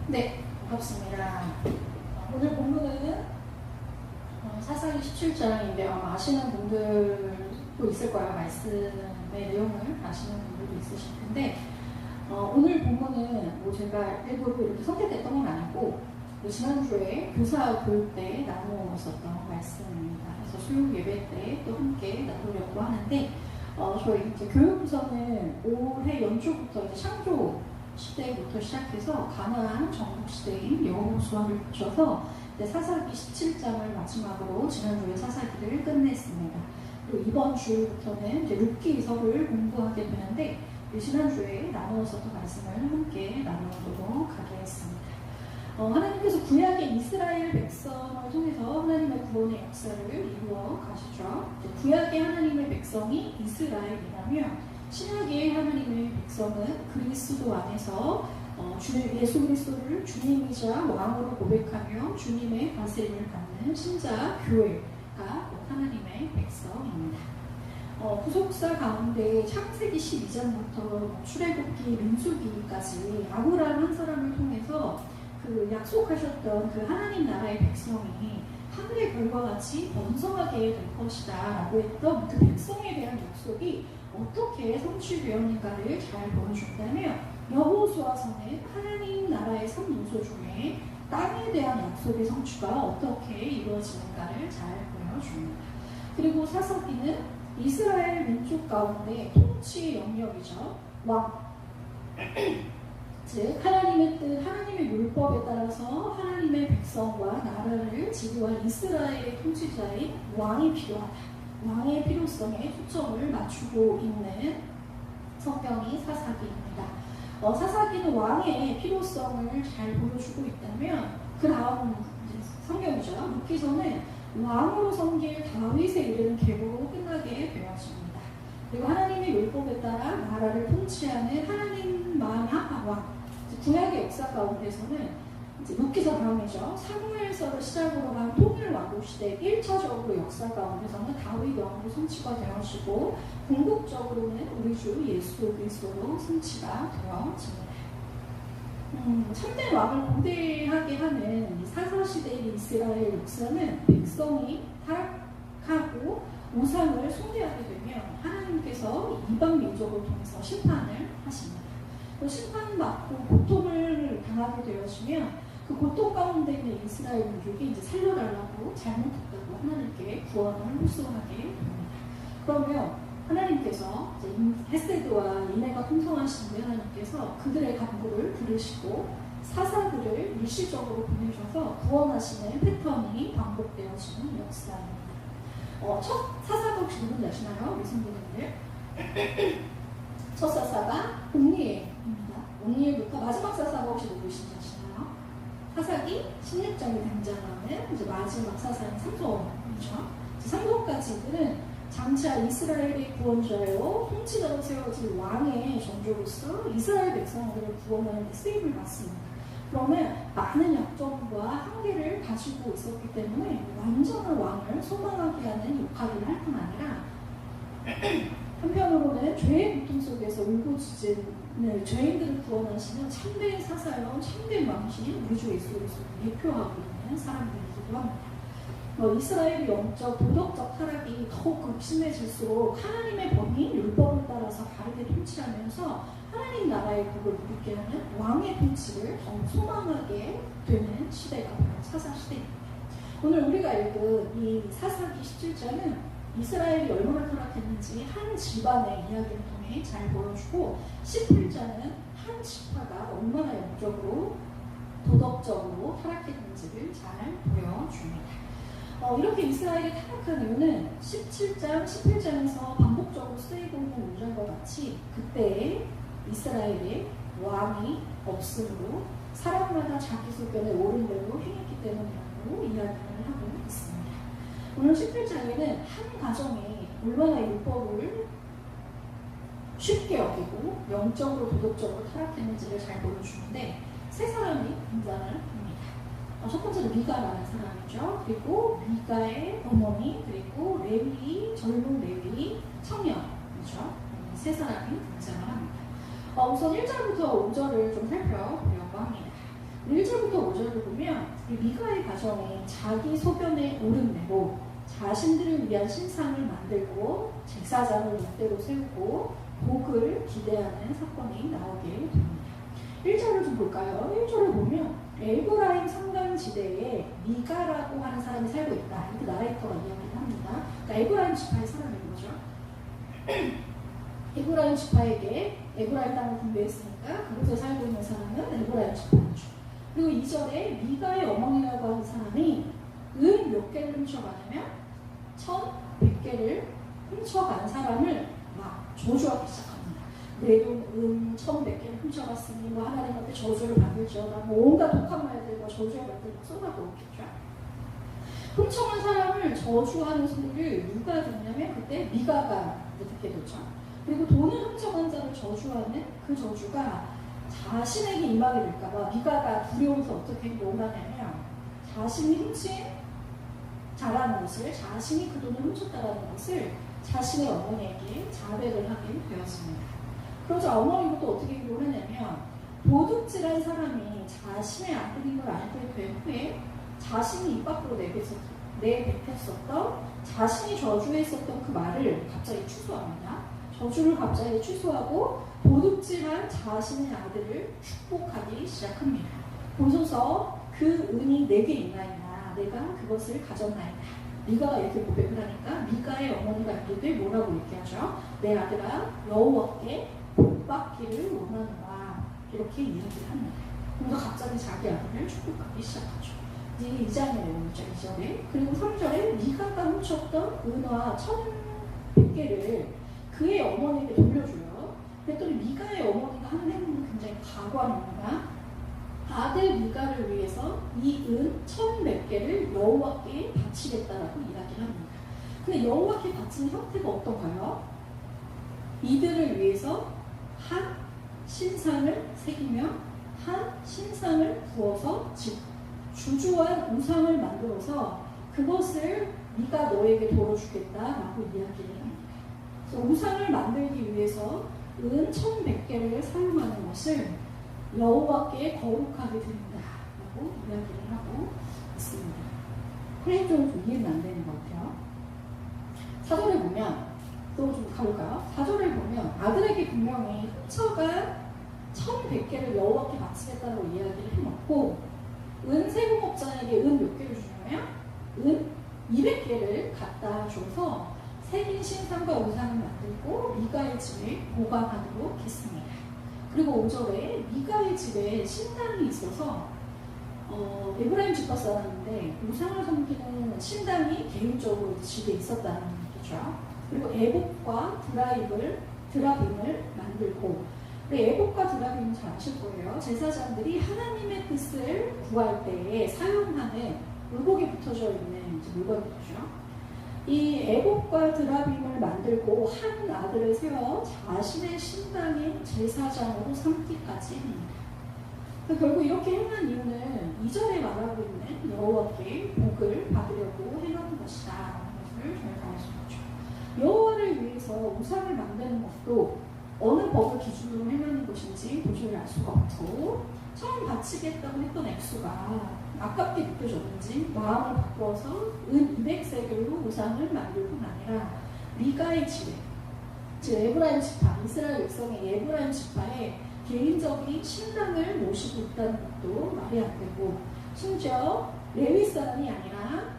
네, 반갑습니다. 오늘 본문은 사사기 17장인데 아마 아시는 분들도 있을 거예요. 말씀의 내용을 아시는 분들도 있으실 텐데 오늘 본문은 제가 일부러 이렇게 선택했던 건 아니고 지난주에 교사 교육 때 나누었었던 말씀입니다. 그래서 수요 예배 때 또 함께 나누려고 하는데 저희 이제 교육부서는 올해 연초부터 이제 창조 시대부터 시작해서 가나안 정복 시대인 여호수아를 거쳐서 사사기 17장을 마지막으로 지난주에 사사기를 끝냈습니다. 그리고 이번 주부터는 이제 룻기서를 공부하게 되는데 지난주에 나누었었던 말씀을 함께 나누도록 하겠습니다. 하나님께서 구약의 이스라엘 백성을 통해서 하나님의 구원의 역사를 이루어 가시죠. 구약의 하나님의 백성이 이스라엘이라면 신약의 하나님의 백성은 그리스도 안에서 예수 그리스도를 주님이자 왕으로 고백하며 주님의 다스림을 받는 신자 교회가 하나님의 백성입니다. 구속사 가운데 창세기 12장부터 출애굽기 민수기까지 아브라함 한 사람을 통해서 그 약속하셨던 그 하나님 나라의 백성이 하늘의 별과 같이 번성하게 될 것이다 라고 했던 그 백성에 대한 약속이 어떻게 성취되었는가를 잘 보여준다면 여호수아서는 하나님 나라의 3요소 중에 땅에 대한 약속의 성취가 어떻게 이루어지는가를 잘 보여줍니다. 그리고 사사기는 이스라엘 민족 가운데 통치 영역이죠. 왕 즉 하나님의 뜻, 하나님의 율법에 따라서 하나님의 백성과 나라를 지도할 이스라엘의 통치자인 왕이 필요하다. 왕의 필요성에 초점을 맞추고 있는 성경이 사사기입니다. 사사기는 왕의 필요성을 잘 보여주고 있다면 그 다음 성경이죠. 룻기서는 왕으로 섬길 다윗에 이르는 계보로 끝나게 되었습니다. 그리고 하나님의 율법에 따라 나라를 통치하는 하나님만 왕. 구약의 역사 가운데서는 룻기서 다음이죠. 사무엘서를 시작으로 한 통일 왕국 시대 1차적으로 역사 가운데서는 다윗 왕으로 성취가 되어지고 궁극적으로는 우리 주 예수 그리스도로 성취가 되어집니다. 참된 왕을 고대하게 하는 사사시대의 이스라엘 역사는 백성이 타락하고 우상을 숭배하게 되면 하나님께서 이방 민족을 통해서 심판을 하십니다. 심판받고 고통을 당하게 되어지면 그 고통 가운데 있는 이스라엘 민족이 이제 살려달라고 잘못했다고 하나님께 구원을 호소하게 됩니다. 그러면 하나님께서 헤세드와 인애가 풍성하신 우리 하나님께서 그들의 간구를 들으시고 사사들을 일시적으로 보내셔서 구원하시는 패턴이 반복되어지는 역사입니다. 첫 사사가 혹시 누군지 아시나요? 우리 성도님들. 첫 사사가 옴니엘입니다. 옴니엘부터 마지막 사사가 혹시 누구신지 아시나요? 사사기 16장에 등장하는 이제 마지막 사사인 삼손이죠. 삼손까지들은 장차 이스라엘의 구원자요 통치자로 세워질 왕의 전조로서 이스라엘 백성들을 구원하는 데 쓰임을 받습니다. 그러면 많은 약점과 한계를 가지고 있었기 때문에 완전한 왕을 소망하게 하는 역할을 할 뿐 아니라 한편으로는 죄의 고통 속에서 울고짖는 죄인들을 구원하시는 참된 사사요, 참된 왕이신 우리 주 예수 그리스도를 대표하고 있는 사람들이기도 합니다. 이스라엘의 영적, 도덕적 타락이 더욱 극심해질수록 하나님의 법이 율법을 따라서 바르게 통치하면서 하나님 나라의 복을 누리게 하는 왕의 통치를 더욱 소망하게 되는 시대가 바로 사사시대입니다. 오늘 우리가 읽은 이 사사기 17장은 이스라엘이 얼마나 타락했는지 한 집안의 이야기를 통해 잘 보여주고 18장은 한 지파가 얼마나 영적으로 도덕적으로 타락했는지를 잘 보여줍니다. 이렇게 이스라엘이 타락한 이유는 17장, 18장에서 반복적으로 쓰이고 있는 문장과 같이 그때의 이스라엘의 왕이 없으므로 사람마다 자기 소견에 옳은 대로 행했기 때문이라고 이야기를 하고 있습니다. 오늘 18장에는 한 가정이 얼마나 율법을 쉽게 어기고 영적으로 도덕적으로 타락했는지를 잘 보여주는데 세 사람이 등장을 합니다. 첫 번째는 미가라는 사람이죠. 그리고 미가의 어머니, 그리고 레위, 젊은 레위, 청년이죠. 세 사람이 등장을 합니다. 우선 1절부터 5절을 좀 살펴보려고 합니다. 1절부터 5절을 보면 이 미가의 가정이 자기 소견에 옳은 대로 자신들을 위한 신상을 만들고 제사장을 롯대로 세우고 복을 기대하는 사건이 나오게 됩니다. 1절을 좀 볼까요? 1절을 보면 에브라임 산간지대에 미가라고 하는 사람이 살고 있다. 이렇게 나레이터가 이야기를 합니다. 그러니까 에브라임 지파의 사람인 거죠. 에브라임 지파에게 에브라임 땅을 분배했으니까 그곳에 살고 있는 사람은 에브라임 지파죠. 그리고 2절에 미가의 어머니라고 하는 사람이 은 몇 개를 훔쳐가냐면 1100개를 훔쳐간 사람을 막 저주하기 시작합니다. 내 돈 1100개를 훔쳐갔으니 뭐 하나님한테 저주를 받을지어다 뭐 온갖 독한 말들과 저주의 말들 쏟아부었겠죠. 훔쳐간 사람을 저주하는 소리를 누가 듣냐면 그때 미가가 듣게 되죠. 그리고 돈을 훔쳐간 자를 저주하는 그 저주가 자신에게 임하게 될까봐 미가가 두려워서 어떻게 뭘 하냐면 자신이 훔친 자라는 것을 자신이 그 돈을 훔쳤다라는 것을 자신의 어머니에게 자백을 하게 되었습니다. 그러자 어머니도 또 어떻게 기록을 하냐면 도둑질한 사람이 자신의 아들인 걸 알게 된 후에 자신이 입 밖으로 내뱉었던 자신이 저주했었던 그 말을 갑자기 취소합니다. 저주를 갑자기 취소하고 도둑질한 자신의 아들을 축복하기 시작합니다. 보소서 그 은이 내게 있나이다. 내가 그것을 가졌나이다. 미가가 이렇게 고백을 하니까 미가의 어머니가 이르되 뭐라고 얘기하죠? 내 아들아 여호와께 복받기를 원하노라. 이렇게 이야기를 합니다. 그래서 갑자기 자기 아들을 축복하기 시작하죠. 이제 2장의 내용이죠. 2절에. 그리고 3절에 미가가 훔쳤던 은화 1100개를 그의 어머니에게 돌려줘요. 그랬더니 미가의 어머니가 하는 행동은 굉장히 과감합니다. 아들 미가를 위해서 이 은 1100개를 여호와께 바치겠다라고 이야기를 합니다. 근데 여호와께 바치는 형태가 어떤가요? 이들을 위해서 한 신상을 새기며 한 신상을 구워서 즉 주주한 우상을 만들어서 그것을 네가 너에게 돌려주겠다라고 이야기를 합니다. 그래서 우상을 만들기 위해서 은 1100개를 사용하는 것을 여호와께 거룩하게 드린다라고 이야기를 하고 있습니다. 프레임적으로 좀 이해는 안 되는 것 같아요. 4절에 보면 또 좀 가볼까요? 4절에 보면 아들에게 분명히 훔쳐간 1100개를 여호와께 바치겠다고 이야기를 해놓고 은 세공업자에게 은 몇 개를 주냐면 은 200개를 갖다 줘서 새긴 신상과 우상을 만들고 미가의 집에 보관하도록 했습니다. 그리고 5절에 미가의 집에 신당이 있어서 에브라임 지파 사람인데 우상을 섬기는 신당이 개인적으로 집에 있었다는 얘기죠. 그리고 에봇과 드라빔을 만들고 에봇과 드라빔은 잘 아실 거예요. 제사장들이 하나님의 뜻을 구할 때에 사용하는 물복에 붙어져 있는 물건이죠. 이 에봇과 드라빔을 만들고 한 아들을 세워 자신의 신당의 제사장으로 삼기까지 합니다. 결국 이렇게 행한 이유는 2절에 말하고 있는 여호와께 복을 받으려고 행하는 것이다 라는 것을 저희가 알 수 있죠. 여호와를 위해서 우상을 만드는 것도 어느 법을 기준으로 행하는 것인지 도저히 알 수가 없고 처음 바치겠다고 했던 액수가 아깝게 느껴졌는지 마음을 바꿔서 은 200세겔로 우상을 만들 뿐 아니라 미가의 집에 즉 에브라임 지파, 이스라엘 백성의 에브라임 지파에 개인적인 신당을 모시고 있다는 것도 말이 안 되고 심지어 레위 사람이 아니라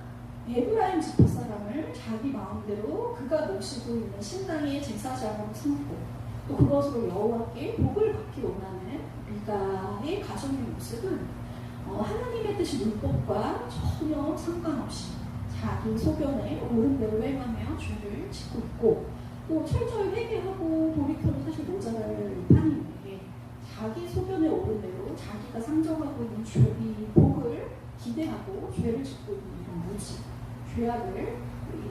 에브라임 지파 사람을 자기 마음대로 그가 모시고 있는 신당의 제사장으로 삼고 또 그것으로 여호와께 복을 받기 원하는 미가의 가정의 모습은 하나님의 뜻이 율법과 전혀 상관없이 자기 소견에 옳은 대로 행하며 죄를 짓고 있고 또 철저히 회개하고 돌이켜도 사실 모자랄 판인데 자기 소견에 옳은 대로 자기가 상정하고 있는 이 복을 기대하고 죄를 짓고 있는 이런 무지, 죄악을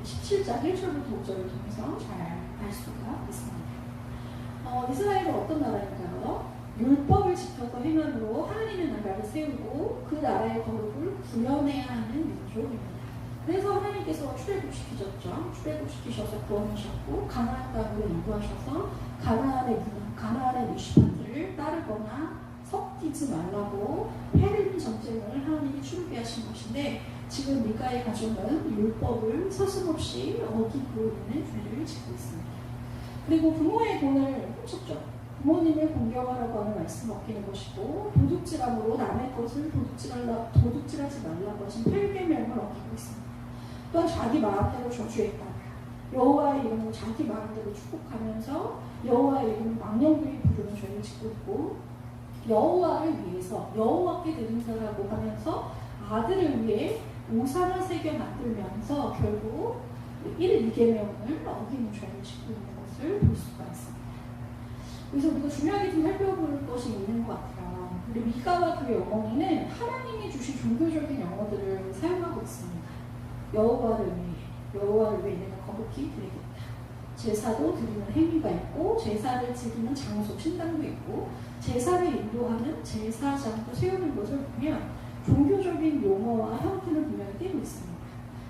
17장 1절부터 5절을 통해서 잘 알 수가 있습니다. 이스라엘은 어떤 나라인가요? 율법을 지켜서 행함으로 하나님의 나라를 세우고 그 나라의 거룩을 구현해야 하는 민족입니다. 그래서 하나님께서 출애굽시키셨죠. 출애굽시키셔서 구원하셨고 가나안 땅으로 인도하셔서 가나안의 문화, 가나안의 미시판들을 따르거나 섞이지 말라고 해를 것인데 지금 미가의 가족은 율법을 서슴없이 어기고 있는 죄를 짓고 있습니다. 그리고 부모의 돈을 훔쳤죠. 부모님을 공경하라고 하는 말씀을 어기는 것이고 도둑질함으로 남의 것을 도둑질하지 말라고 하신 8계명을 어기고 있습니다. 또한 자기 마음대로 저주했다가 여호와의 이름으로 자기 마음대로 축복하면서 여호와의 이름을 망령되이 부르는 죄를 짓고 있고 여호와를 위해서 여호와께 드린다라고 하면서 아들을 위해 우상을 새겨 만들면서 결국 2계명을 어기는 죄를 짓고 있는 것을 볼 수가 있습니다. 그래서 우리가 중요하게 좀 살펴볼 것이 있는 것 같아요. 우리 미가와 그의 어머니는 하나님이 주신 종교적인 용어들을 사용하고 있습니다. 여호와를 위해 내가 거룩히 드리겠다. 제사도 드리는 행위가 있고 제사를 지키는 장소, 신당도 있고 제사를 인도하는 제사장도 세우는 것을 보면 종교적인 용어와 형태를 분명히 띄고 있습니다.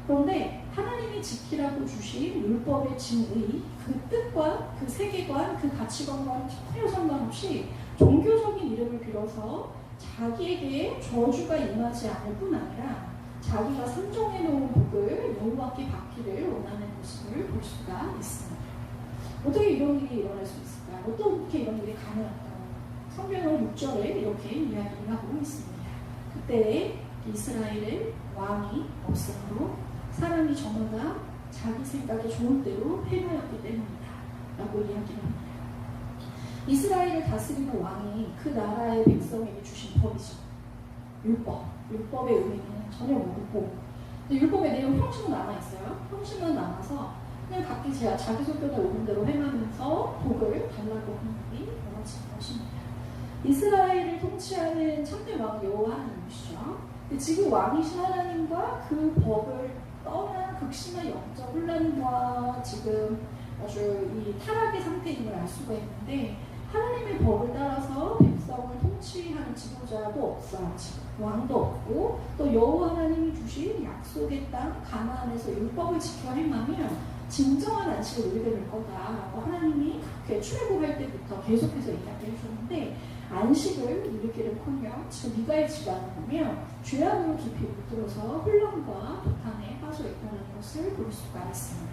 그런데 하나님이 지키라고 주신 율법의 진의, 그 뜻과 그 세계관, 그 가치관과는 전혀 상관없이 종교적인 이름을 빌어서 자기에게 저주가 임하지 않을 뿐 아니라 자기가 선정해 놓은 복을 여호와께 받기를 원하는 모습을 볼 수가 있습니다. 어떻게 이런 일이 일어날 수 있을까요? 어떻게 이런 일이 가능할까요? 성경은 6절에 이렇게 이야기를 하고 있습니다. 그때 이스라엘의 왕이 없으므로 사람이 저마다 자기 생각에 좋은 대로 행하였기 때문이다 라고 이야기를 합니다. 이스라엘을 다스리는 왕이 그 나라의 백성에게 주신 법이죠. 율법의 의미는 전혀 모르고 율법의 내용 형식은 남아있어요. 형식은 남아서 그냥 각기 자기 속도에 오는 대로 행하면서 복을 달라고 하는 일이 벌어지는 것입니다. 이스라엘을 통치하는 참된 왕 여호와 하나님이시죠. 지금 왕이신 하나님과 그 법을 떠난 극심한 영적 혼란과 지금 아주 이 타락의 상태임을 알 수가 있는데 하나님의 법을 따라서 백성을 통치하는 지도자도 없어요. 지금 왕도 없고 또 여호와 하나님이 주신 약속의 땅 가나안에서 율법을 지켜 행하면 진정한 안식을 누리게 될 거다라고 하나님이 그렇게 출애굽할 때부터 계속해서 이야기해 주는데 안식을 누리기를커녕 지금 미가의 집안을 보면 죄악으로 깊이 물들어서 혼란과 도탄에 빠져 있다는 것을 볼 수가 있습니다.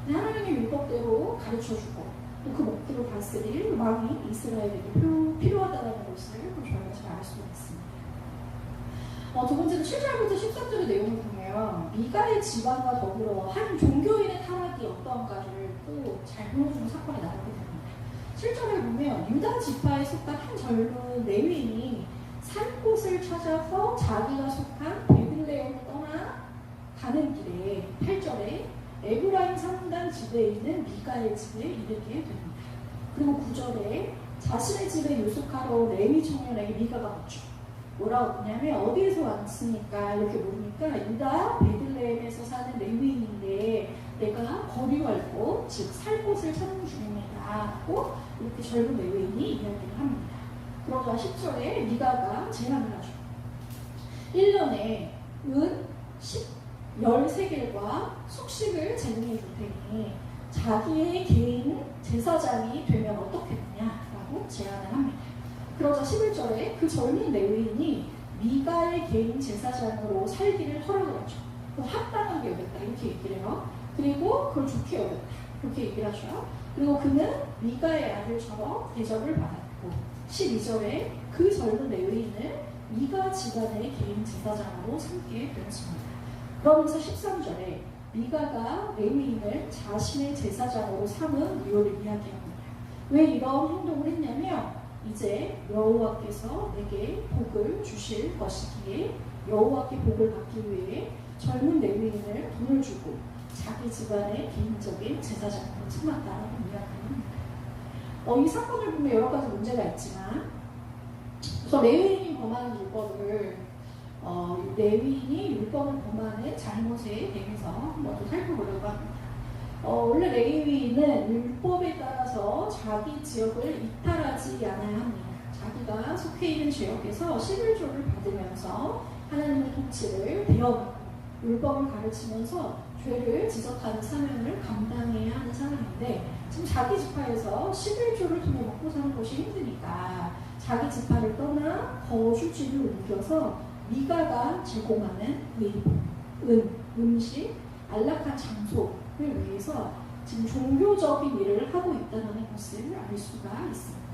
하나님의 율법대로 가르쳐주고 또 그 목표로 다스릴 왕이 이스라엘에게 필요하다는 것을 저희가 잘 알 수가 있습니다. 두 번째는 7절부터 13절의 내용을 보면 미가의 집안과 더불어 한 종교인의 타락이 어떠한가를 또 잘 보여주는 사건이 나오게 됩니다. 7절을 보면 유다 지파에 속한 한 젊은 레위인이 산 곳을 찾아서 자기가 속한 베들레헴을 떠나 가는 길에 8절에 에브라임 산단 지대에 있는 미가의 집에 이르게 됩니다. 그리고 9절에 자신의 집에 유숙하러 레위 청년에게 미가가 묻죠. 뭐라고 묻냐면 어디에서 왔습니까? 이렇게 물으니까 유다 베들레헴에서 사는 레위인인데 내가 거류할 곳, 즉 살 곳을 찾는 중입니다. 라고 이렇게 젊은 레위인이 이야기를 합니다. 그러자 10절에 미가가 제안을 하죠. 1년에 은 13개일과 숙식을 제공해 줄 테니 자기의 개인 제사장이 되면 어떻겠느냐라고 제안을 합니다. 그러자 11절에 그 젊은 레위인이 미가의 개인 제사장으로 살기를 허락을 하죠. 합당하게 여겼다 이렇게 얘기를 해요. 그리고 그걸 좋게 여겼다 이렇게 얘기를 하죠. 그리고 그는 미가의 아들처럼 대접을 받았고 12절에 그 젊은 레위인을 미가 집안의 개인 제사장으로 삼게 되었습니다. 그러면서 13절에 미가가 레위인을 자신의 제사장으로 삼은 이유를 이야기합니다. 왜 이런 행동을 했냐면 이제 여호와께서 내게 복을 주실 것이기에 여호와께 복을 받기 위해 젊은 레위인을 돈을 주고 자기 집안의 개인적인 제사장으로 삼았다라고 이야기합니다. 이 사건을 보면 여러 가지 문제가 있지만 우선 레위인이 범하는 율법을 레위인이 율법을 범하는 잘못에 대해서 한번 더 살펴보려고 합니다. 원래 레위인은 율법에 따라서 자기 지역을 이탈하지 않아야 합니다. 자기가 속해 있는 지역에서 11조를 받으면서 하나님의 통치를 배워가고 율법을 가르치면서 죄를 지적하는 사명을 감당해야 하는 사람인데 지금 자기 지파에서 11조를 통해 먹고 사는 것이 힘드니까 자기 지파를 떠나 거주지를 옮겨서 미가가 제공하는 음식, 안락한 장소를 위해서 지금 종교적인 일을 하고 있다는 것을 알 수가 있습니다.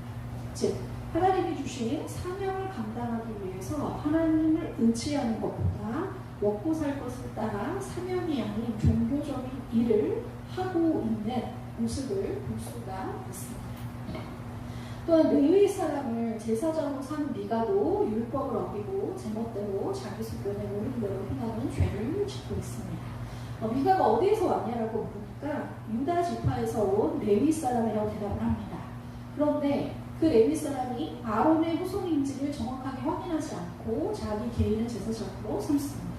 즉, 하나님이 주신 사명을 감당하기 위해서 하나님을 의지하는 것보다 먹고 살 것을 따라 사명이 아닌 종교적인 일을 하고 있는 모습을 볼 수가 있습니다. 또한 레위 사람을 제사장으로 삼은 미가도 율법을 어기고 제멋대로 자기 수견에 옳은 대로 행하는 죄를 짓고 있습니다. 미가가 어디에서 왔냐라고 묻으니까 유다 지파에서 온 레위 사람이라고 대답을 합니다. 그런데 그 레위 사람이 아론의 후손인지를 정확하게 확인하지 않고 자기 개인을 제사장으로 삼습니다.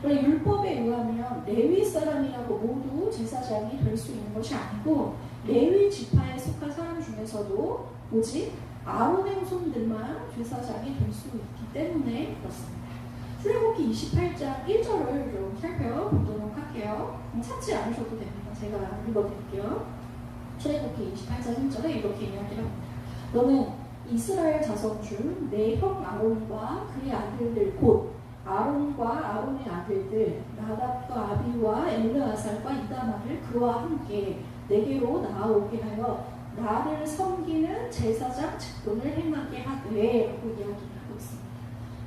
원래 율법에 의하면 레위 사람이라고 모두 제사장이 될 수 있는 것이 아니고 레위 지파에 속한 사람 중에서도 오직 아론의 후손들만 제사장이 될 수 있기 때문에 그렇습니다. 출애굽기 28장 1절을 좀 살펴보도록 할게요. 찾지 않으셔도 됩니다. 제가 읽어드릴게요. 출애굽기 28장 1절에 이렇게 이야기합니다. 너는 이스라엘 자손 중 내 형 아론과 그의 아들들 곧 아론과 아론의 아들들 나답과 아비와 엘르아살과 이다말을 그와 함께 내게로 나아오게 하여 나를 섬기는 제사장 직분을 행하게 하되 라고 이야기하고 있습니다.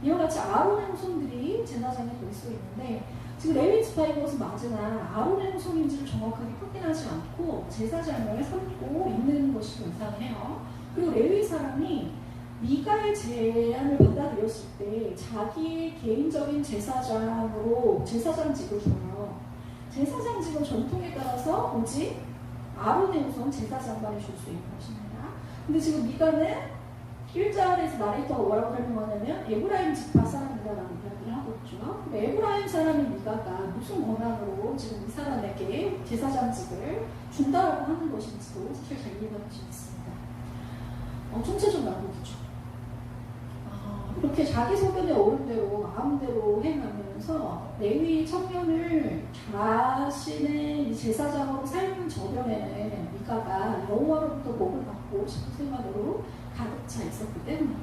이와 같이 아론의 후손들이 제사장이 될 수 있는데 지금 레위 지파인 것은 맞으나 아론의 후손인지를 정확하게 확인하지 않고 제사장을 삼고 있는 것이 이상해요. 그리고 레위 사람이 미가의 제안을 받아들였을 때 자기의 개인적인 제사장으로 제사장직을 줘요. 제사장직은 전통에 따라서 오직 아론의 후손 제사장만이 줄 수 있는 것입니다. 근데 지금 미가는 1절에서 나레이터가 뭐라고 설명하냐면 에브라임 지파 사람이다라고 이야기를 하고 있죠. 에브라임 사람인 미가가 무슨 권한으로 지금 이 사람에게 제사장직을 준다라고 하는 것인지도 사실 잘 이해가 되지 않습니다. 총체적 난국이죠. 이렇게 자기 소견에 옳은 대로 마음대로 행하면서 레위 청년을 자신의 제사장으로 삶은 저변에는 미가가 여호와로부터 복을 받고 싶은 생각으로 가득 차 있었기 때문입니다.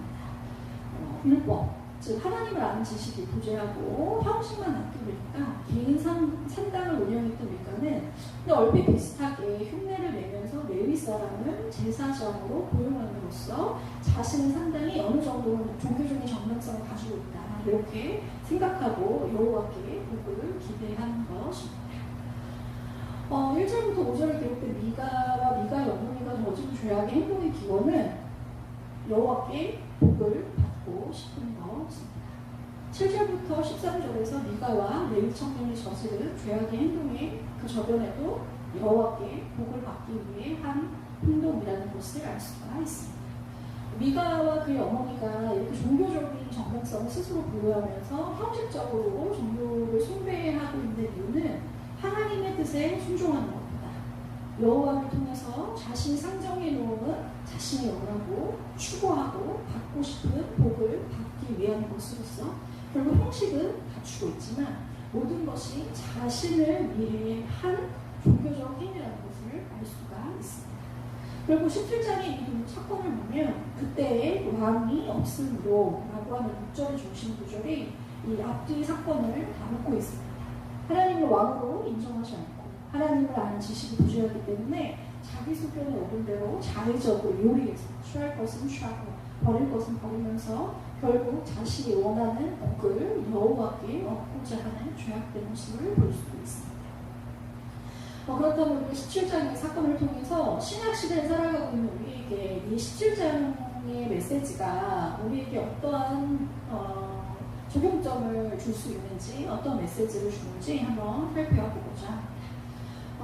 율법, 즉 하나님을 아는 지식이 부재하고 형식만 남게 되니까 개인 산당을 운영했던 미가는 얼핏 비슷하게 흉내를 내면서 레위 사람을 제사장으로 고용함으로써 자신의 산당이 어느 정도는 종교적인 정당성을 가지고 있다 이렇게 생각하고 여호와께 복을 기대하는 것입니다. 1절부터 5절에 기록된 미가와 미가의 어머니가 저지른 죄악의 행동의 기원은 여호와께 복을 받고 싶은 것입니다. 7절부터 13절에서 미가와 레위 청년이 저지른 죄악의 행동의 그 저변에도 여호와께 복을 받기 위해 한 행동이라는 것을 알 수가 있습니다. 미가와 그의 어머니가 이렇게 종교적인 정당성을 스스로 보유하면서 형식적으로 종교를 숭배하고 있는 이유는 하나님의 뜻에 순종하는 것보다 여호와를 통해서 자신이 상정해 놓은 자신이 원하고 추구하고 받고 싶은 복을 받기 위한 것으로서 결국 형식은 갖추고 있지만 모든 것이 자신을 위해 한 종교적 행위라는 것을 알 수가 있습니다. 그리고 17장의 이 사건을 보면 그때의 왕이 없으므로 라고 하는 6절의 중심 구절이 이 앞뒤 사건을 담고 있습니다. 하나님을 왕으로 인정하지 않고 하나님을 아는 지식이 부재하기 때문에 자기 소견에 오른 대로 자의적으로 요리해서 취할 것은 취하고 버릴 것은 버리면서 결국 자신이 원하는 복을 여호와께 얻고자 하는 죄악된 모습을 볼 수도 있습니다. 그렇다면 우리 17장의 사건을 통해서 신약시대에 살아가고 있는 우리에게 이 17장의 메시지가 우리에게 어떠한 적용점을 줄 수 있는지 어떤 메시지를 주는지 한번 살펴보고자 합니다.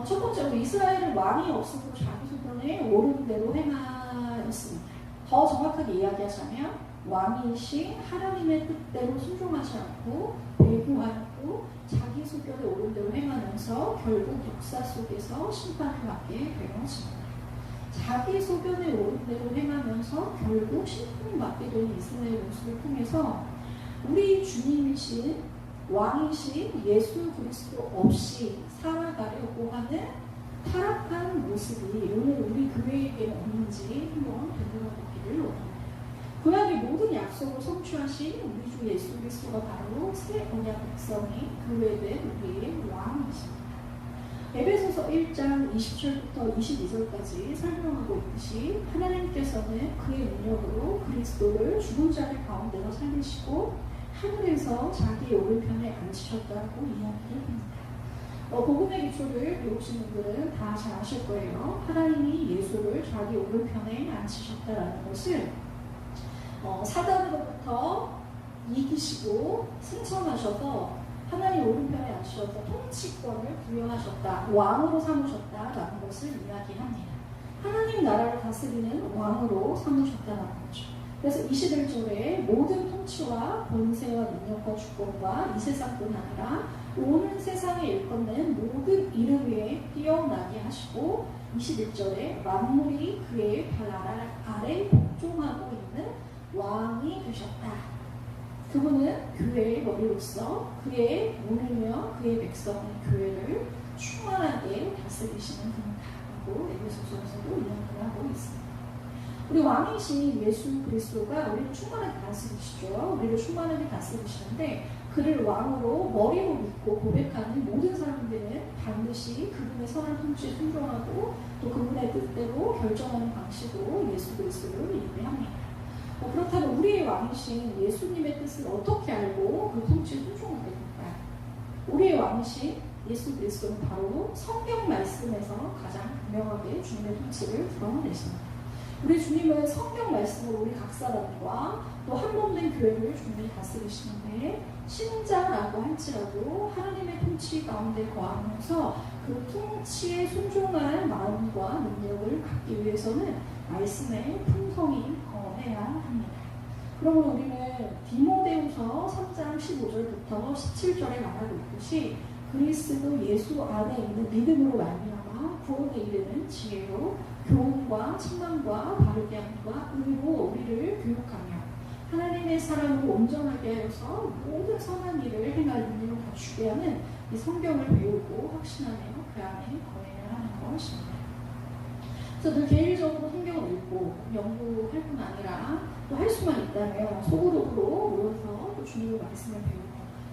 첫 번째로 이스라엘은 왕이 없으므로 자기 소견에 옳은 대로 행하였습니다. 더 정확하게 이야기하자면 왕이신 하나님의 뜻대로 순종하지 않고 배교하였고 자기 소견에 옳은 대로 행하면서 결국 역사 속에서 심판을 받게 되었습니다. 자기 소견에 옳은 대로 행하면서 결국 심판을 받게 된 이스라엘 모습을 통해서 우리 주님이신 왕이신 예수 그리스도 없이 살아가려고 하는 타락한 모습이 오늘 우리 교회에게 없는지 한번 되돌아보기를 원합니다. 구약의 모든 약속을 성취하신 우리 주 예수 그리스도가 바로 새 언약 백성이 교회된 우리의 왕이십니다. 에베소서 1장 20절부터 22절까지 설명하고 있듯이 하나님께서는 그의 능력으로 그리스도를 죽은 자들 가운데서 살리시고 하늘에서 자기의 오른편에 앉히셨다고 이야기를 합니다. 복음의 기초를 배우신 분들은 다 잘 아실 거예요. 하나님이 예수를 자기 오른편에 앉히셨다라는 것을 사단으로부터 이기시고 승천하셔서 하나님 오른편에 앉으셔서 통치권을 부여하셨다, 왕으로 삼으셨다라는 것을 이야기합니다. 하나님 나라를 다스리는 왕으로 삼으셨다는 거죠. 그래서 21절에 모든 통치와 권세와 능력과 주권과 이 세상뿐 아니라 오는 세상에 일컫는 모든 이름 위에 뛰어나게 하시고 21절에 만물이 그의 발 아래 복종하고 있는 왕이 되셨다. 그분은 교회의 머리로서 그의 몸이며 그의 백성의 교회를 충만하게 다스리시는 분이다라고 에베소서에서도 이야기를 하고 있습니다. 우리 왕이신 예수 그리스도가 우리를 충만하게 다스리시죠. 우리를 충만하게 다스리시는데 그를 왕으로 머리로 믿고 고백하는 모든 사람들은 반드시 그분의 선한 통치에 순종하고 또 그분의 뜻대로 결정하는 방식으로 예수 그리스도를 예배합니다. 그렇다면 우리의 왕이신 예수님의 뜻을 어떻게 알고 그 통치에 순종하게 될까요? 우리의 왕이신 예수 그리스도는 바로 성경 말씀에서 가장 분명하게 주님의 통치를 드러내십니다. 우리 주님은 성경 말씀으로 우리 각 사람과 또 한 몸 된 교회를 주님이 다스리시는데 신자라고 할지라도 하나님의 통치 가운데 거하면서 그 통치에 순종할 마음과 능력을 갖기 위해서는 말씀의 품성이 거해야 합니다. 그러므로 우리는 디모데후서 3장 15절부터 17절에 말하고 있듯이 그리스도 예수 안에 있는 믿음으로 말미암아 구원에 이르는 지혜로 교훈과 책망과 바르게 함과 의로 우리를 교육하며 하나님의 사람으로 온전하게 하여서 모든 선한 일을 행할 능력을 갖추게 하는 이 성경을 배우고 확신하며 그 안에 거행을 하는 것입니다. 그래서 늘 개인적으로 성경을 읽고 연구할 뿐 아니라 또 할 수만 있다면 소그룹으로 모여서 또 주님의 말씀을 배우고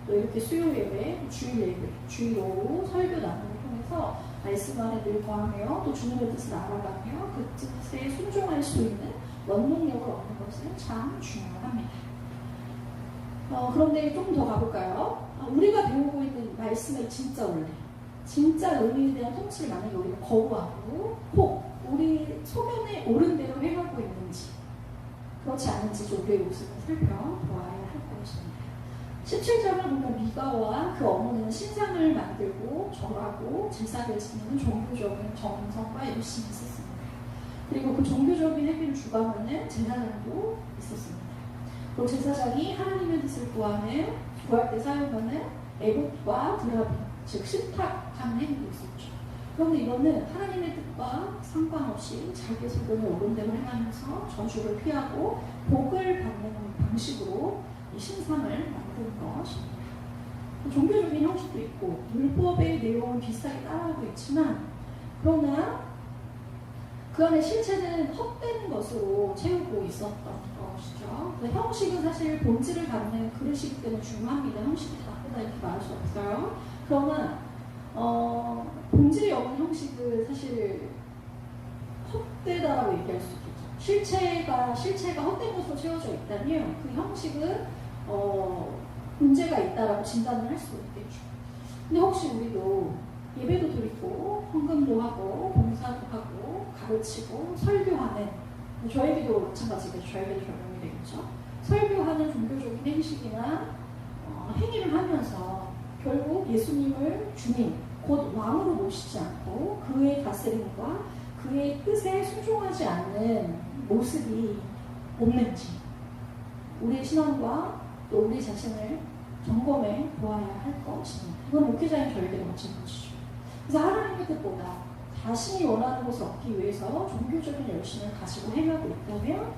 또 이렇게 수요 예배, 주일 예배, 주일 오후 설교 나눔을 통해서 말씀 안에 늘 거하며 또 주님의 뜻을 알아가며 그 뜻에 순종할 수 있는 원동력을 얻는 것은 참 중요합니다. 그런데 좀 더 가볼까요? 우리가 배우고 있는 말씀의 진짜 원리, 진짜 의미에 대한 통치를 만약에 우리가 거부하고 혹 우리 소견에 옳은 대로 행하고 있는지 그렇지 않은지 좀 우리의 모습을 살펴보아야 할 것입니다. 17장을 보면 미가와 그 어머니는 신상을 만들고 절하고 제사를 지내는 종교적인 정성과 열심히 있었습니다. 그리고 그 종교적인 행위를 주관하는 제사장도 있었습니다. 그리고 제사장이 하나님의 뜻을 구할 때 사용하는 에봇과 드라빔, 즉 신탁하는 행위도 있었죠. 그런데 이거는 하나님의 뜻과 상관없이 자기 소견에 옳은 대로 행하면서 저주를 피하고 복을 받는 방식으로 이 신상을 만드는 것입니다. 종교적인 형식도 있고 율법의 내용은 비슷하게 따라하고 있지만 그러나 그 안에 실체는 헛된 것으로 채우고 있었던 것이죠. 형식은 사실 본질을 갖는 그릇이기 때문에 중요합니다. 형식이 나쁘다 이렇게 말할 수 없어요. 그러나 본질이 없는 형식은 사실 헛되다라고 얘기할 수 있겠죠. 실체가 헛된 것으로 채워져 있다면 그 형식은 문제가 있다라고 진단을 할 수 있겠죠. 근데 혹시 우리도 예배도 드리고 헌금도 하고 봉사도 하고 가르치고 설교하는 저에게도 마찬가지겠죠. 저에게도 적용이 되겠죠. 설교하는 종교적인 행식이나 행위를 하면서 결국 예수님을 주님 곧 왕으로 모시지 않고 그의 다스림과 그의 뜻에 순종하지 않는 모습이 없는지 우리의 신앙과 또 우리 자신을 점검해 보아야 할 것입니다. 이건 목회자인 저에게도 마찬가지죠. 그래서 하나님의 뜻보다 자신이 원하는 것을 얻기 위해서 종교적인 열심을 가지고 행하고 있다면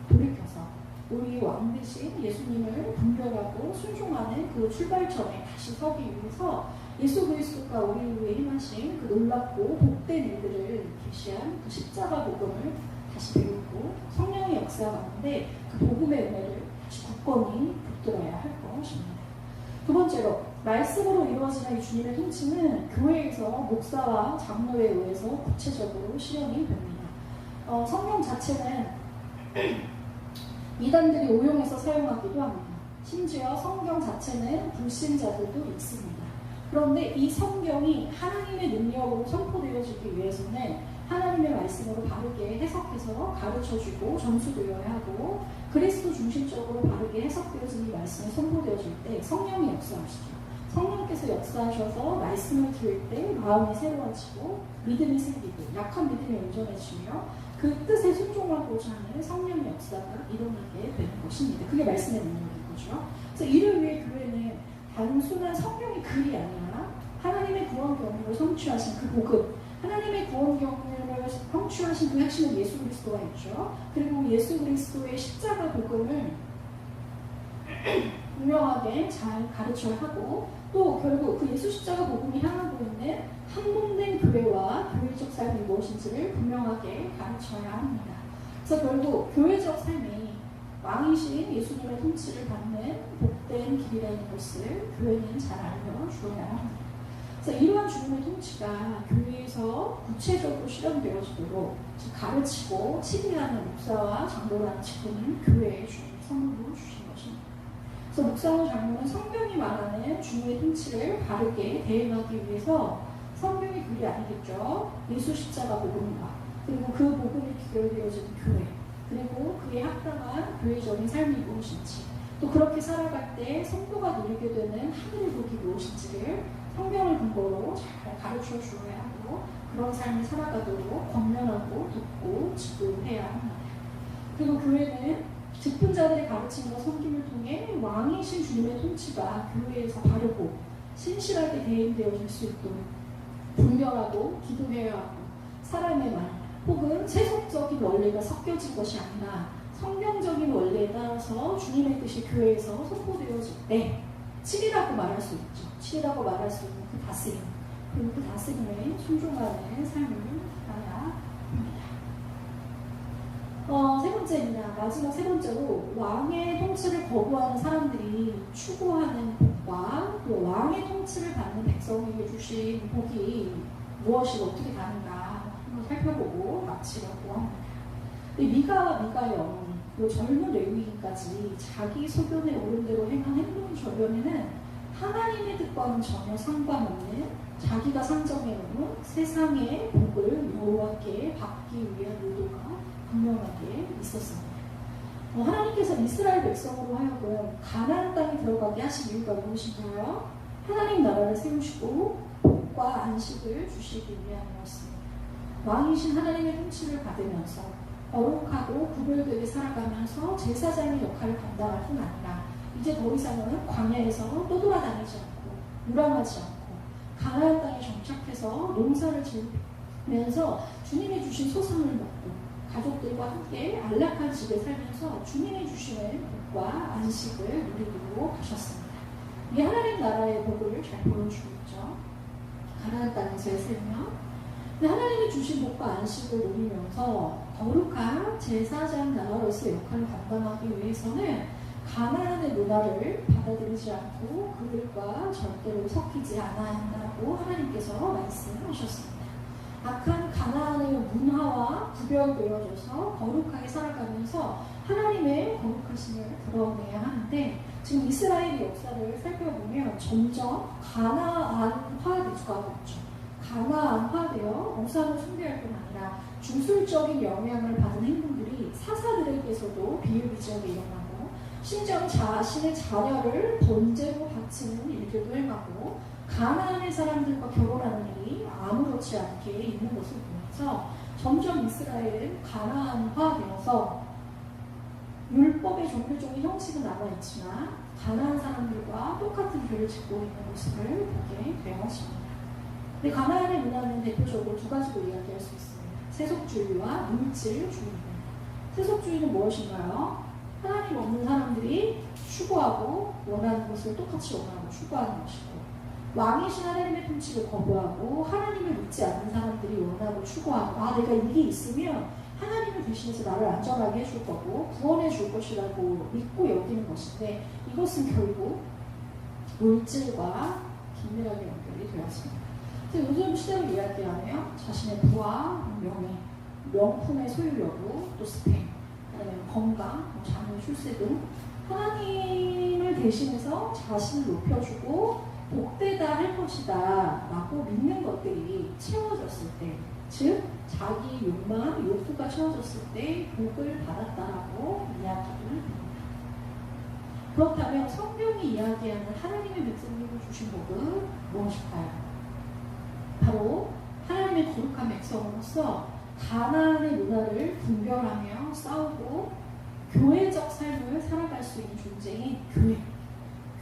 돌이켜서 우리 왕 대신 예수님을 분별하고 순종하는 그 출발점에 다시 서기 위해서 예수 그리스도가 우리 위해 행하신 그 놀랍고 복된 일들을 계시한 그 십자가 복음을 다시 배우고 성령의 역사가 가운데 그 복음의 은혜를 다시 굳건히 붙들어야 할 것입니다. 두 번째로 말씀으로 이루어지는 이 주님의 통치는 교회에서 목사와 장로에 의해서 구체적으로 실현이 됩니다. 성경 자체는 이단들이 오용해서 사용하기도 합니다. 심지어 성경 자체는 불신자들도 있습니다. 그런데 이 성경이 하나님의 능력으로 선포되어지기 위해서는 하나님의 말씀으로 바르게 해석해서 가르쳐주고 전수되어야 하고 그리스도 중심적으로 바르게 해석되어진 이 말씀이 선포되어질 때 성령이 역사하시죠. 성령께서 역사하셔서 말씀을 들을 때 마음이 새로워지고 믿음이 생기고 약한 믿음이 온전해지며 그 뜻에 순종하고자 하는 성령의 역사가 일어나게 되는 것입니다. 그게 말씀의 능력인 거죠. 그래서 이를 위해 교회는 단순한 성령의 글이 아니라 하나님의 구원 경륜을 성취하신 그 복음, 하나님의 구원 경륜을 성취하신 그 핵심은 예수 그리스도가 있죠. 그리고 예수 그리스도의 십자가 복음을 분명하게 잘 가르쳐야 하고 또 결국 그 예수 십자가 복음이 향하고 있는 한몸된 교회와 교회적 삶이 무엇인지를 분명하게 가르쳐야 합니다. 그래서 결국 교회적 삶이 왕이신 예수님의 통치를 받는 복된 길이라는 것을 교회는 잘 알려주어야 합니다. 그래서 이러한 주님의 통치가 교회에서 구체적으로 실현되어지도록 가르치고 치리하는 목사와 장로라는 직분은 교회에 주님이 선물로 주신 것입니다. 그래서 목사와 장로는 성경이 말하는 주님의 통치를 바르게 대응하기 위해서 성경의 글이 아니겠죠. 예수 십자가 복음과 그리고 그 복음이 기결되어지는 교회 그리고 그에 합당한 교회적인 삶이 무엇인지 또 그렇게 살아갈 때 성도가 누리게 되는 하늘의 복이 무엇인지를 성경을 근거로 잘 가르쳐 주어야 하고 그런 삶을 살아가도록 권면하고 돕고 지도해야 합니다. 그리고 교회는 직분자들의 가르침과 섬김을 통해 왕이신 주님의 통치가 교회에서 바르고 신실하게 대행되어질 수 있도록 분별하고 기도해야 하고 사람의 말 혹은 세속적인 원리가 섞여진 것이 아니라 성경적인 원리에 따라서 주님의 뜻이 교회에서 선포되어질 때 치리라고 말할 수 있죠. 치리라고 말할 수 있는 그 다스림 그리고 그 다스림에 순종하는 삶을 살아야 합니다. 세 번째입니다. 마지막 세 번째로 왕의 통치를 거부하는 사람들이 추구하는 복과 또 왕의 통치를 받는 백성에게 주신 복이 무엇이 어떻게 다른가 한번 살펴보고 마치려고 합니다. 미가와 미가의 어머니 그리고 젊은 레위인까지 자기 소견에 오른 대로 행한 행동 저변에는 하나님의 뜻과는 전혀 상관없는 자기가 상정해놓은 세상의 복을 여호와께 받기 위한 의도가 분명하게 있었습니다. 하나님께서 이스라엘 백성으로 하여금 가나안 땅에 들어가게 하신 이유가 무엇인가요? 하나님 나라를 세우시고 복과 안식을 주시기 위함이었습니다. 왕이신 하나님의 통치를 받으면서 거룩하고 구별되게 살아가면서 제사장의 역할을 감당할 뿐 아니라 이제 더 이상은 광야에서 떠돌아다니지 않고 무랑하지 않고 가나안 땅에 정착해서 농사를 지으면서 주님이 주신 소상을 먹고 가족들과 함께 안락한 집에 살면서 주님이 주시는 복과 안식을 누리고 가셨습니다. 이게 하나님 나라의 복을 잘 보여주고 있죠. 가나안 땅에서의 삶이요. 근데 하나님이 주신 복과 안식을 누리면서 거룩한 제사장 나라로서의 역할을 감당하기 위해서는 가나안의 문화를 받아들이지 않고 그들과 절대로 섞이지 않아야 한다고 하나님께서 말씀하셨습니다. 악한 가나안의 문화와 구별되어져서 거룩하게 살아가면서 하나님의 거룩하심을 드러내야 하는데 지금 이스라엘의 역사를 살펴보면 점점 가나안화되고 있죠. 가나안화되어 우상을 숭배할 뿐 아니라 주술적인 영향을 받은 행동들이 사사들에게서도 비일비재하게 일어나고 심지어 자신의 자녀를 번제로 바치는 일들도 행하고 가나안의 사람들과 결혼하는 일이 아무렇지 않게 있는 것을 보면서 점점 이스라엘은 가나안화되어서 율법의 종교적인 형식은 남아있지만 가나안 사람들과 똑같은 죄를 짓고 있는 모습을 보게 되었습니다. 근데 가나안의 문화는 대표적으로 두 가지로 이야기할 수 있습니다. 세속주의와 물질주의입니다. 세속주의는 무엇인가요? 하나님 없는 사람들이 추구하고 원하는 것을 똑같이 원하고 추구하는 것이고 왕이신 하나님의 통치를 거부하고 하나님을 믿지 않는 사람들이 원하고 추구하고 내가 이게 있으면 하나님을 대신해서 나를 안전하게 해줄 거고 구원해 줄 것이라고 믿고 여기는 것인데 이것은 결국 물질과 긴밀하게 연결이 되었습니다. 그래서 요즘 시대를 이야기하며 자신의 부와 명예, 명품의 소유 여부, 또 스펙, 아니면 건강, 자녀 출세 등 하나님을 대신해서 자신을 높여주고 복되다 할 것이다 라고 믿는 것들이 채워졌을 때, 즉 자기 욕망, 욕구가 채워졌을 때 복을 받았다라고 이야기를 합니다. 그렇다면 성경이 이야기하는 하나님의 백성님을 주신 복은 무엇일까요? 바로 하나님의 거룩한 백성으로서 가나안의 문화를 분별하며 싸우고 교회적 삶을 살아갈 수 있는 존재인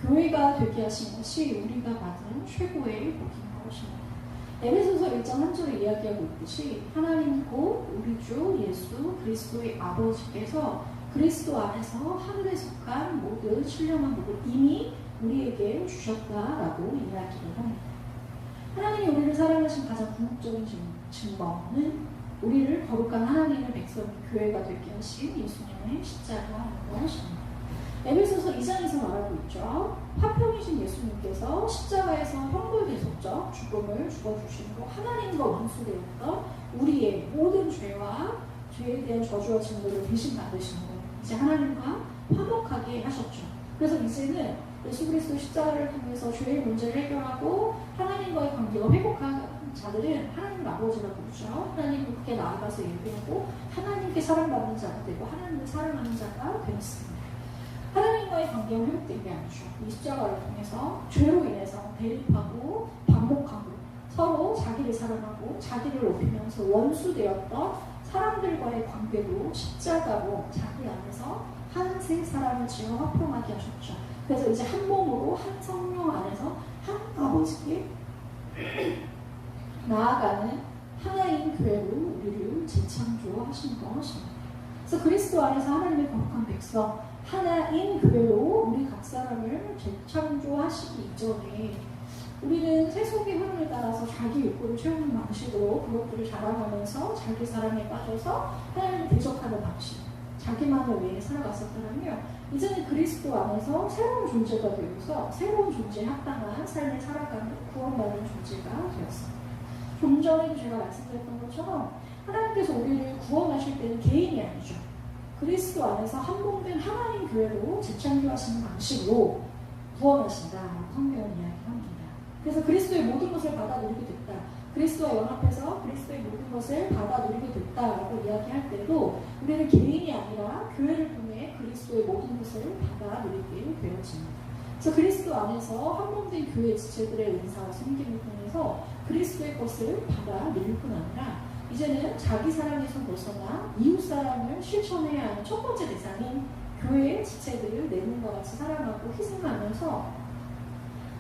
교회가 되게 하신 것이 우리가 받은 최고의 복인 것입니다. 에베소서 1장 1절에 이야기하고 있듯이 하나님 곧 우리 주 예수 그리스도의 아버지께서 그리스도 안에서 하늘에 속한 모든 신령한 복을 이미 우리에게 주셨다라고 이야기를 합니다. 하나님이 우리를 사랑하신 가장 궁극적인 증거는 우리를 거룩한 하나님의 백성인 교회가 되게 하신 예수님의 십자가인 것입니다. 에베소서 2장에서 말하고 있죠. 화평이신 예수님께서 십자가에서 형벌대속적 죽음을 죽어주심으로 하나님과 원수되었던 우리의 모든 죄와 죄에 대한 저주와 징벌을 대신 받으심으로 이제 하나님과 화목하게 하셨죠. 그래서 이제는 예수 그리스도 십자가를 통해서 죄의 문제를 해결하고 하나님과의 관계가 회복한 자들은 하나님 아버지라고 부르죠. 하나님께 나아가서 예배하고 하나님께 사랑받는 자가 되고 하나님을 사랑하는 자가 되었습니다. 하나님과의 관계가 회복되게 하죠. 이 십자가를 통해서 죄로 인해서 대립하고 반복하고 서로 자기를 사랑하고 자기를 높이면서 원수되었던 사람들과의 관계도 십자가로 자기 안에서 한 세 사람을 지어 화평하게 하셨죠. 그래서 이제 한 몸으로 한 성령 안에서 한 아버지께 나아가는 하나인 교회로 우리를 재창조하신 것입니다. 그래서 그리스도 안에서 하나님의 거룩한 백성 하나인 교회로 우리 각 사람을 재창조하시기 이전에 우리는 세속의 흐름에 따라서 자기 욕구를 채우는 방식으로 그것들을 자랑하면서 자기 사랑에 빠져서 하나님을 대적하는 방식, 자기만을 위해 살아갔었더라면 이제는 그리스도 안에서 새로운 존재가 되어서 새로운 존재에 합당한 삶을 살아가는 구원받는 존재가 되었습니다. 좀 전에도 제가 말씀드렸던 것처럼 하나님께서 우리를 구원하실 때는 개인이 아니죠. 그리스도 안에서 한몸된 하나님 교회로 재창조하시는 방식으로 구원하신다. 성경은 이야기합니다. 그래서 그리스도의 모든 것을 받아 누리게 됐다. 그리스도와 연합해서 그리스도의 모든 것을 받아 누리게 됐다라고 이야기할 때도 우리는 개인이 아니라 교회를 통해 그리스도의 모든 것을 받아 누리게 되어집니다. 그래서 그리스도 안에서 한몸된 교회 지체들의 은사와 섬김을 통해서 그리스도의 것을 받아 누릴 뿐 아니라 이제는 자기 사랑에서 벗어나 이웃 사랑을 실천해야 하는 첫 번째 대상인 교회의 지체들을 내 몸과 같이 사랑하고 희생하면서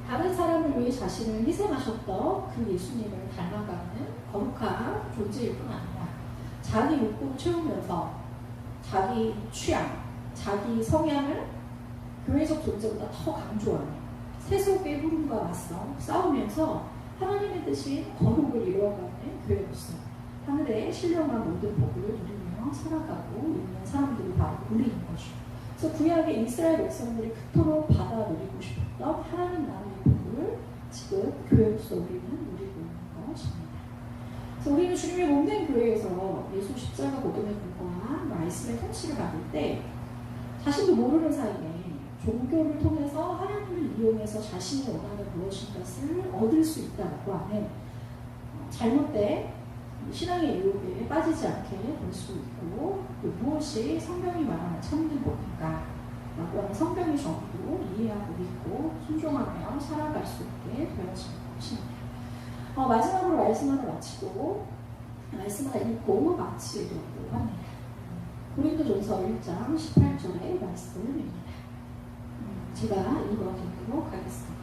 다른 사람을 위해 자신을 희생하셨던 그 예수님을 닮아가는 거룩한 존재일 뿐 아니라 자기 욕구를 채우면서 자기 취향, 자기 성향을 교회적 존재보다 더 강조하는 세속의 흐름과 맞서 싸우면서 하나님의 뜻인 거룩을 이루어가는 교회로서 하늘의 신령한 모든 복을 누리며 살아가고 있는 사람들이 바로 우리인 거죠. 그래서 구약의 이스라엘 백성들이 그토록 받아 누리고 싶었던 하나님 나라의 복을 지금 교회로서 우리는 누리고 있는 것입니다. 그래서 우리는 주님의 몸된 교회에서 예수 십자가 복음의 불과한 말씀의 통치를 받을 때 자신도 모르는 사이에 종교를 통해서 하나님을 이용해서 자신이 원하는 무엇인 것을 얻을 수 있다고 하는 잘못된 신앙의 유혹에 빠지지 않게 될 수 있고 무엇이 성경이 말하는 참된 복인가 라고 하는 성경의 정의도 이해하고 믿고 순종하며 살아갈 수 있게 되어지는 것입니다. 마지막으로 말씀 하나 마치고 말씀 하나 읽고 마치려고 합니다. 고린도전서 1장 18절의 말씀입니다. 제가 읽어드리도록 하겠습니다.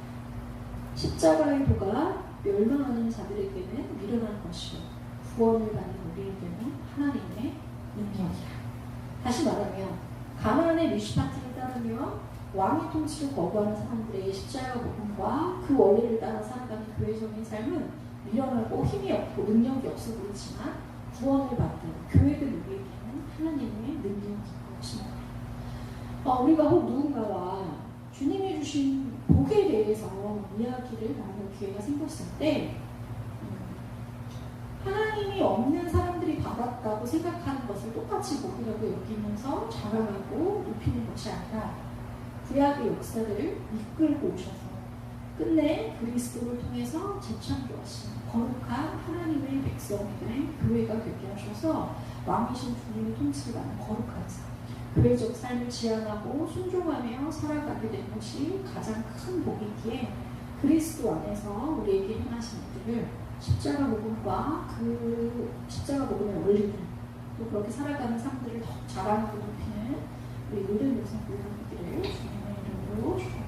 십자가의 도가 멸망하는 자들에게는 미련한 것이요 구원을 받는 우리에게는 하나님의 능력이라. 다시 말하면 가나안의 미슈파트를 따르며 왕의 통치를 거부하는 사람들의 십자가 복음과 그 원리를 따라 살아가는 교회적인 삶은 미련하고 힘이 없고 능력이 없어 보이지만 구원을 받는 교회들 우리에게는 하나님의 능력인 것입니다. 우리가 혹 누군가와 주님이 주신 복에 대해서 이야기를 나눌 기회가 생겼을 때 하나님이 없는 사람들이 받았다고 생각하는 것을 똑같이 복이라고 여기면서 자랑하고 높이는 것이 아니라 구약의 역사를 이끌고 오셔서 끝내 그리스도를 통해서 재창조하신 거룩한 하나님의 백성들의 교회가 되게 하셔서 왕이신 주님의 통치를 받는 거룩한 삶, 교회적 삶을 지향하고 순종하며 살아가게 된 것이 가장 큰 복이기에 그리스도 안에서 우리에게 행하신 일들을 십자가 복음과 그 십자가 복음의 원리를 또 그렇게 살아가는 삶들을 더 자랑하고 높이는 우리 모든 백성들 되기를 주님의 이름으로 축복합니다.